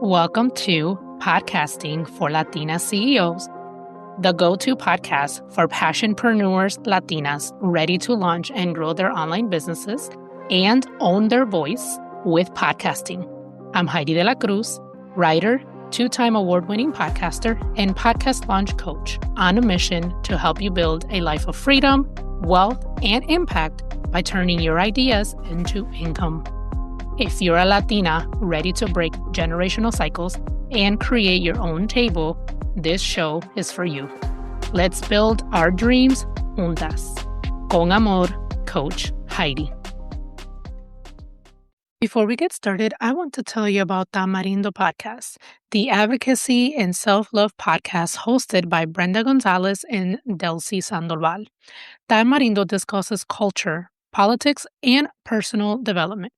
Welcome to Podcasting for Latina CEOs, the go-to podcast for passionpreneurs Latinas ready to launch and grow their online businesses and own their voice with podcasting. I'm Heidi de la Cruz, writer, two-time award-winning podcaster, and podcast launch coach on a mission to help you build a life of freedom, wealth, and impact by turning your ideas into income. If you're a Latina ready to break generational cycles and create your own table, this show is for you. Let's build our dreams juntas. Con amor, Coach Heidi. Before we get started, I want to tell you about Tamarindo Podcast, the advocacy and self-love podcast hosted by Brenda Gonzalez and Delcy Sandoval. Tamarindo discusses culture, politics, and personal development.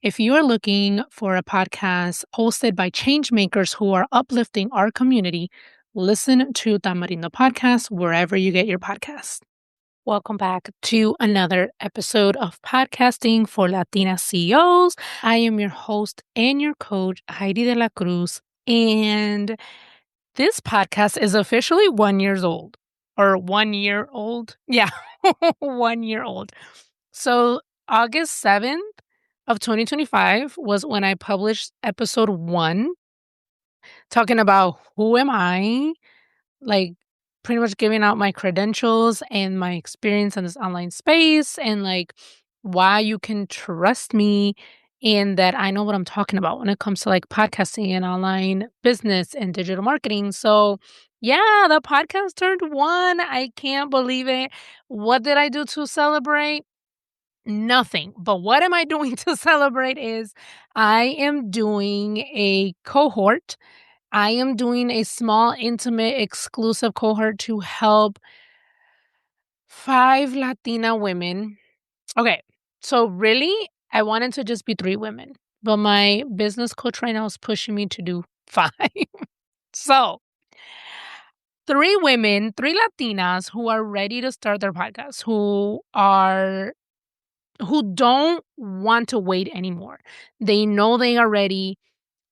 If you are looking for a podcast hosted by changemakers who are uplifting our community, listen to Tamarindo Podcast wherever you get your podcasts. Welcome back to another episode of Podcasting for Latina CEOs. I am your host and your coach, Heidi de la Cruz, and this podcast is officially 1 year old. Or 1 year old? Yeah, 1 year old. So August 7th of 2025 was when I published episode 1, talking about who am I, like pretty much giving out my credentials and my experience in this online space and like why you can trust me and that I know what I'm talking about when it comes to like podcasting and online business and digital marketing. So yeah, the podcast turned 1. I can't believe it. What did I do to celebrate? Nothing. But what am I doing to celebrate is I am doing a cohort. I am doing a small, intimate, exclusive cohort to help 5 Latina women. Okay, so really, I wanted to just be 3 women, but my business coach right now is pushing me to do 5. So 3 women, 3 Latinas who are ready to start their podcast, who don't want to wait anymore. They know they are ready,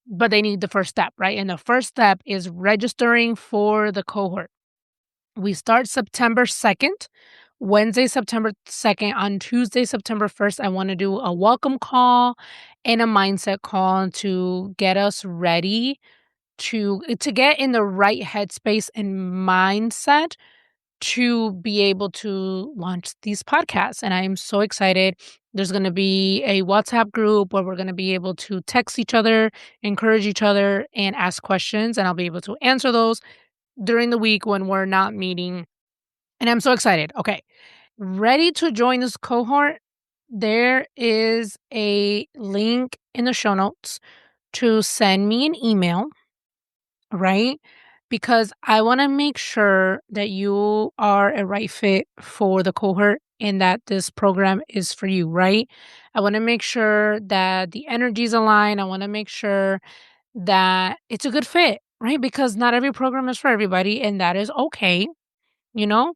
but they need the first step, right? And the first step is registering for the cohort. We start September 2nd, Wednesday, September 2nd. On Tuesday, September 1st, I want to do a welcome call and a mindset call to get us ready to get in the right headspace and mindset to be able to launch these podcasts. And I am so excited. There's going to be a WhatsApp group where we're going to be able to text each other, encourage each other, and ask questions. And I'll be able to answer those during the week when we're not meeting. And I'm so excited. Okay. Ready to join this cohort? There is a link in the show notes to send me an email, right? Because I want to make sure that you are a right fit for the cohort and that this program is for you, right? I want to make sure that the energies align. I want to make sure that it's a good fit, right? Because not every program is for everybody, and that is okay, you know?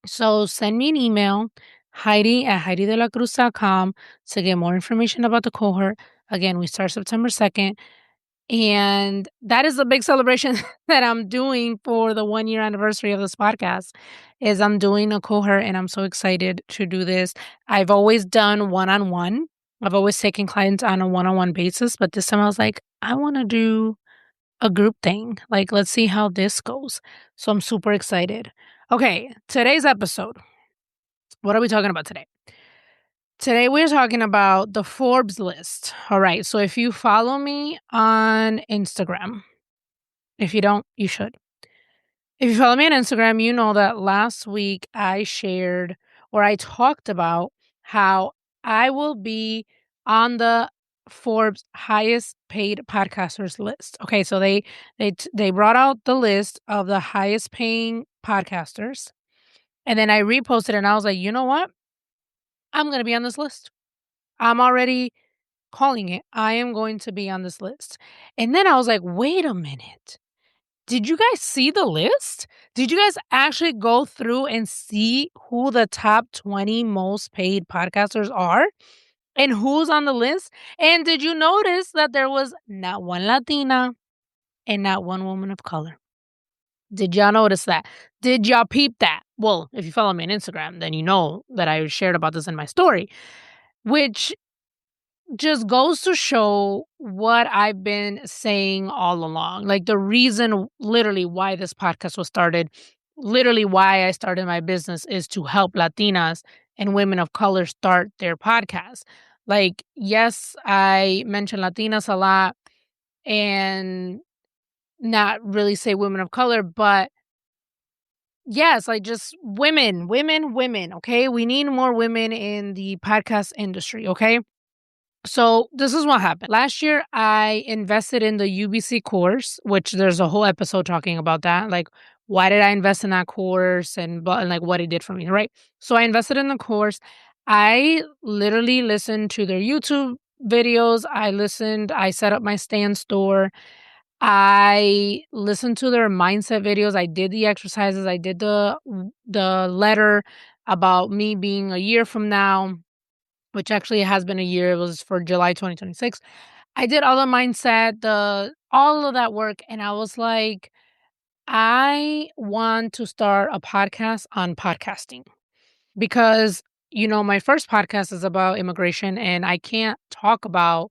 So send me an email, Heidi@HeidiDeLaCruz.com to get more information about the cohort. Again, we start September 2nd. And that is a big celebration that I'm doing for the 1 year anniversary of this podcast is I'm doing a cohort and I'm so excited to do this. I've always done one-on-one. I've always taken clients on a one-on-one basis, but this time I was like, I want to do a group thing. Like, let's see how this goes. So I'm super excited. Okay, today's episode. What are we talking about today? Today, we're talking about the Forbes list. All right. So if you follow me on Instagram, if you don't, you should. If you follow me on Instagram, you know that last week I shared or I talked about how I will be on the Forbes highest paid podcasters list. Okay. So they brought out the list of the highest paying podcasters. And then I reposted it and I was like, you know what? I'm going to be on this list. I'm already calling it. I am going to be on this list. And then I was like, wait a minute. Did you guys see the list? Did you guys actually go through and see who the top 20 most paid podcasters are? And who's on the list? And did you notice that there was not one Latina and not one woman of color? Did y'all notice that? Did y'all peep that? Well, if you follow me on Instagram, then you know that I shared about this in my story, which just goes to show what I've been saying all along. Like the reason, literally, why this podcast was started, literally, why I started my business is to help Latinas and women of color start their podcast. Like, yes, I mention Latinas a lot and not really say women of color, but yes, like just women, women, women. Okay. We need more women in the podcast industry. Okay. So this is what happened. Last year, I invested in the UBC course, which there's a whole episode talking about that. Like, why did I invest in that course and like what it did for me, right? So I invested in the course. I literally listened to their YouTube videos. I set up my stand store. I listened to their mindset videos. I did the exercises. I did the letter about me being a year from now, which actually has been a year. It was for July 2026. I did all the mindset, the all of that work, and I was like, I want to start a podcast on podcasting because my first podcast is about immigration and I can't talk about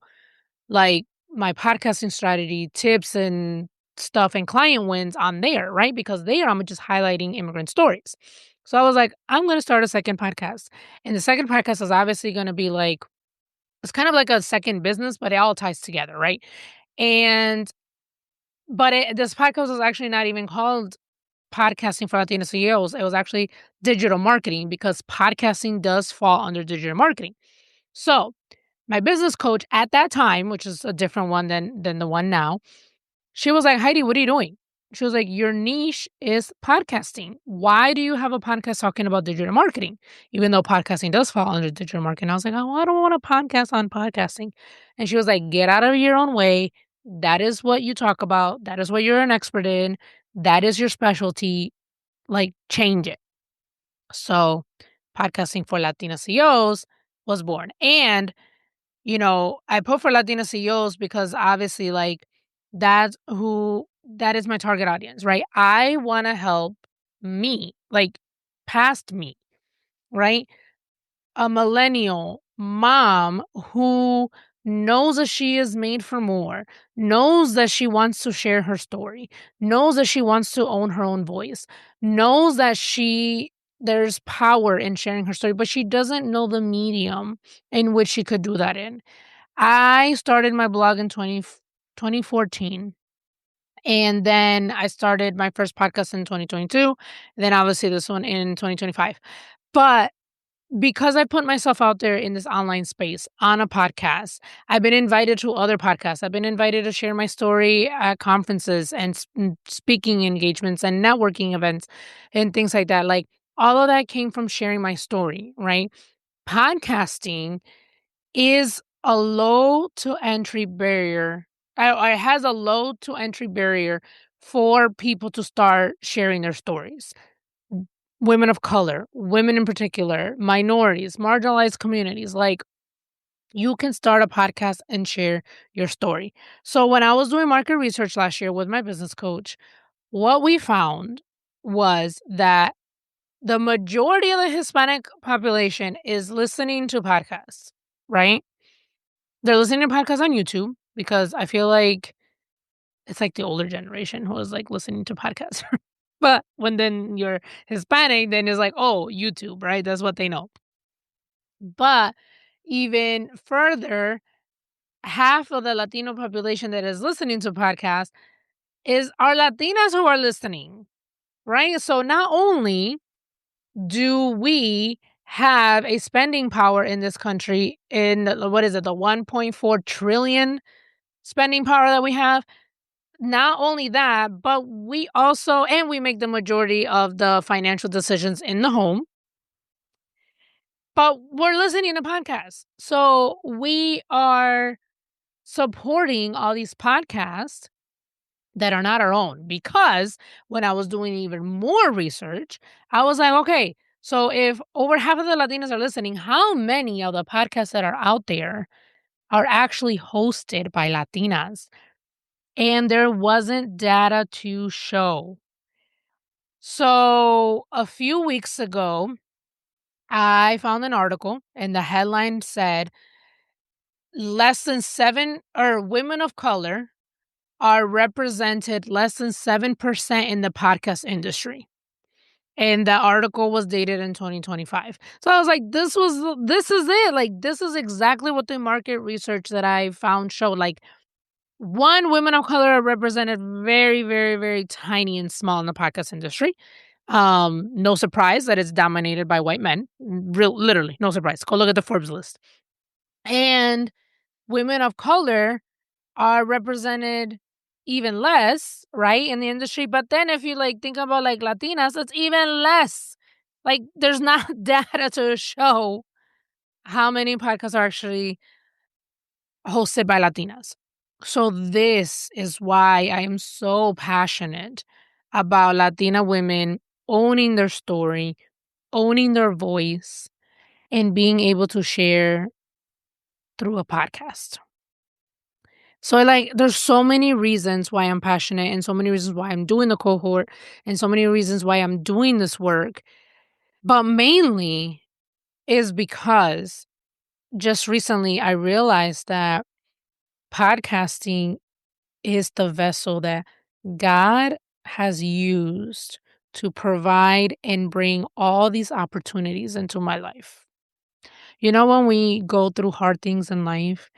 like my podcasting strategy, tips and stuff and client wins on there, right? Because there I'm just highlighting immigrant stories. So I was like, I'm going to start a second podcast. And the second podcast is obviously going to be like it's kind of like a second business, but it all ties together, right? And this podcast was actually not even called podcasting for Latina CEOs. It was actually digital marketing because podcasting does fall under digital marketing. So my business coach at that time, which is a different one than the one now, she was like, Heidi, what are you doing? She was like, your niche is podcasting. Why do you have a podcast talking about digital marketing? Even though podcasting does fall under digital marketing. I was like, oh, I don't want a podcast on podcasting. And she was like, get out of your own way. That is what you talk about. That is what you're an expert in. That is your specialty. Like, change it. So, podcasting for Latina CEOs was born. And I put for Latina CEOs because obviously, like, that is my target audience, right? I want to help me, like, past me, right? A millennial mom who knows that she is made for more, knows that she wants to share her story, knows that she wants to own her own voice, knows that there's power in sharing her story, but she doesn't know the medium in which she could do that in. I started my blog in 2014. And then I started my first podcast in 2022. Then obviously this one in 2025. But because I put myself out there in this online space on a podcast, I've been invited to other podcasts. I've been invited to share my story at conferences and speaking engagements and networking events and things like that. Like all of that came from sharing my story, right? Podcasting is a low to entry barrier. It has a low to entry barrier for people to start sharing their stories. Women of color, women in particular, minorities, marginalized communities. Like you can start a podcast and share your story. So when I was doing market research last year with my business coach, what we found was that the majority of the Hispanic population is listening to podcasts, right? They're listening to podcasts on YouTube because I feel like it's like the older generation who is like listening to podcasts. But when then you're Hispanic, then it's like, oh, YouTube, right? That's what they know. But even further, half of the Latino population that is listening to podcasts are Latinas who are listening, right? So not only do we have a spending power in this country in what is it, the 1.4 trillion spending power that we have. Not only that, but we make the majority of the financial decisions in the home, but we're listening to podcasts. So we are supporting all these podcasts that are not our own because when I was doing even more research, I was like, okay, So if over half of the Latinas are listening, how many of the podcasts that are out there are actually hosted by Latinas? And there wasn't data to show. So a few weeks ago, I found an article and the headline said less than seven or women of color are represented less than 7% in the podcast industry. And the article was dated in 2025. So I was like, this is it. Like, this is exactly what the market research that I found showed. Like, one, women of color are represented very, very, very tiny and small in the podcast industry. No surprise that it's dominated by white men. Literally, no surprise. Go look at the Forbes list. And women of color are represented even less, right, in the industry. But then if you like think about like Latinas, it's even less. Like there's not data to show how many podcasts are actually hosted by Latinas. So this is why I am so passionate about Latina women owning their story, owning their voice, and being able to share through a podcast. So like there's so many reasons why I'm passionate and so many reasons why I'm doing the cohort and so many reasons why I'm doing this work. But mainly is because just recently I realized that podcasting is the vessel that God has used to provide and bring all these opportunities into my life. You know, when we go through hard things in life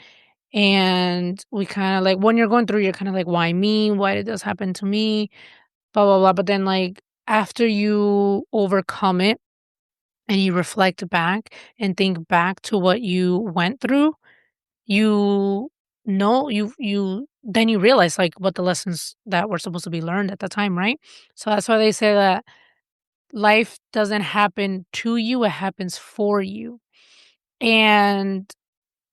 and we kind of like, when you're going through, you're kind of like, why me? Why did this happen to me? Blah, blah, blah. But then, like, after you overcome it and you reflect back and think back to what you went through, you then you realize like what the lessons that were supposed to be learned at the time, right? So that's why they say that life doesn't happen to you, it happens for you. And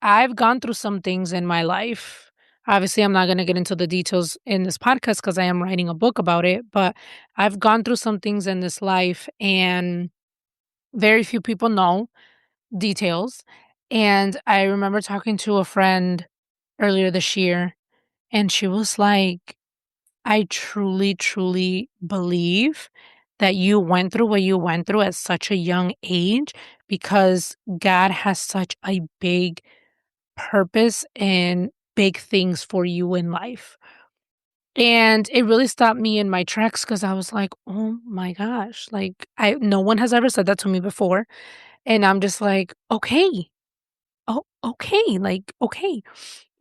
I've gone through some things in my life. Obviously, I'm not going to get into the details in this podcast because I am writing a book about it, but I've gone through some things in this life and very few people know details. And I remember talking to a friend earlier this year, and she was like, I truly, truly believe that you went through what you went through at such a young age because God has such a big purpose and big things for you in life. And it really stopped me in my tracks because I was like, "Oh my gosh." Like no one has ever said that to me before. And I'm just like, "Okay. Oh, okay." Like, "Okay."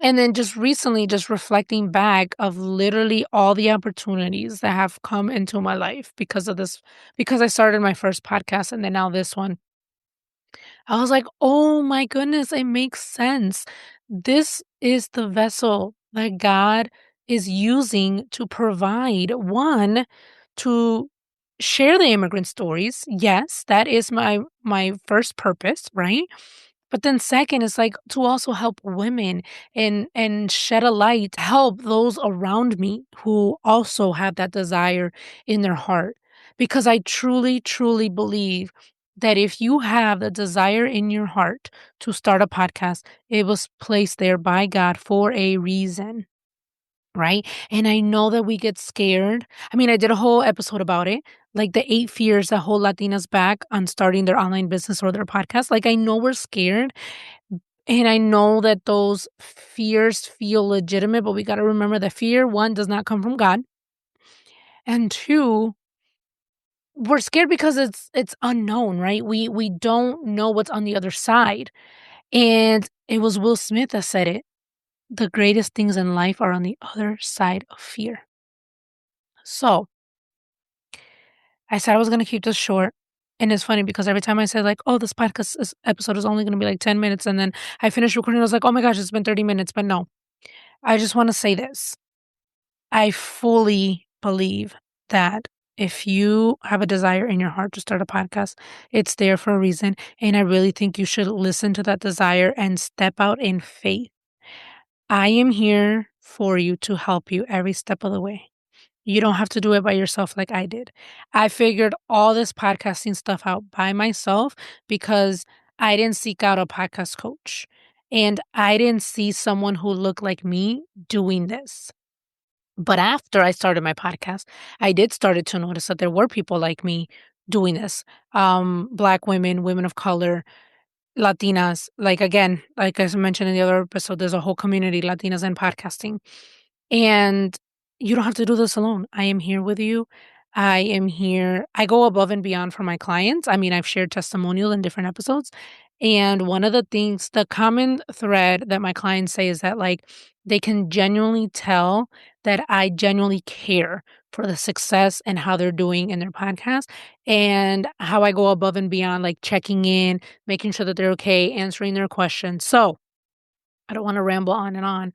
And then just recently just reflecting back of literally all the opportunities that have come into my life because of this because I started my first podcast and then now this one. I was like, "Oh my goodness, it makes sense. This is the vessel that God is using to provide, one, to share the immigrant stories. Yes, that is my first purpose, right? But then second is like to also help women and shed a light, help those around me who also have that desire in their heart. Because I truly, truly believe that if you have the desire in your heart to start a podcast, it was placed there by God for a reason. Right. And I know that we get scared. I mean, I did a whole episode about it, like the 8 fears that hold Latinas back on starting their online business or their podcast. Like, I know we're scared and I know that those fears feel legitimate, but we got to remember that fear, one, does not come from God. And two, we're scared because it's unknown, right? We don't know what's on the other side. And it was Will Smith that said it. The greatest things in life are on the other side of fear. So I said I was gonna keep this short. And it's funny because every time I said like, "Oh, this episode is only gonna be like 10 minutes," and then I finished recording, I was like, "Oh my gosh, it's been 30 minutes." But no, I just wanna say this. I fully believe that if you have a desire in your heart to start a podcast, it's there for a reason. And I really think you should listen to that desire and step out in faith. I am here for you to help you every step of the way. You don't have to do it by yourself like I did. I figured all this podcasting stuff out by myself because I didn't seek out a podcast coach and I didn't see someone who looked like me doing this. But after I started my podcast, I did started to notice that there were people like me doing this. Black women, women of color, Latinas, like again, like I mentioned in the other episode, there's a whole community, Latinas in podcasting. And you don't have to do this alone. I am here with you. I am here. I go above and beyond for my clients. I mean, I've shared testimonial in different episodes. And one of the things, the common thread that my clients say is that like they can genuinely tell that I genuinely care for the success and how they're doing in their podcast and how I go above and beyond, like checking in, making sure that they're okay, answering their questions. So I don't want to ramble on and on.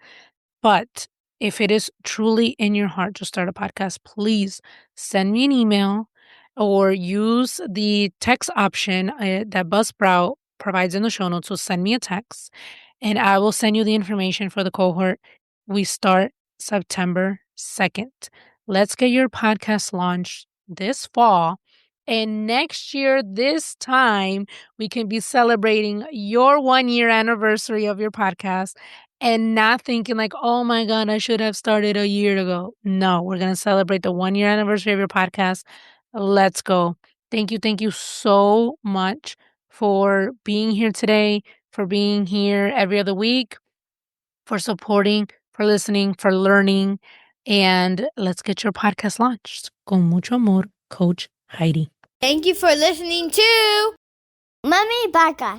But if it is truly in your heart to start a podcast, please send me an email or use the text option that Buzzsprout provides in the show notes. So send me a text and I will send you the information for the cohort. We start September 2nd. Let's get your podcast launched this fall. And next year, this time, we can be celebrating your 1 year anniversary of your podcast and not thinking like, oh my God, I should have started a year ago. No, we're going to celebrate the 1 year anniversary of your podcast. Let's go. Thank you so much for being here today, for being here every other week, for supporting, for listening, for learning. And let's get your podcast launched. Con mucho amor, Coach Heidi. Thank you for listening to Mommy Podcast.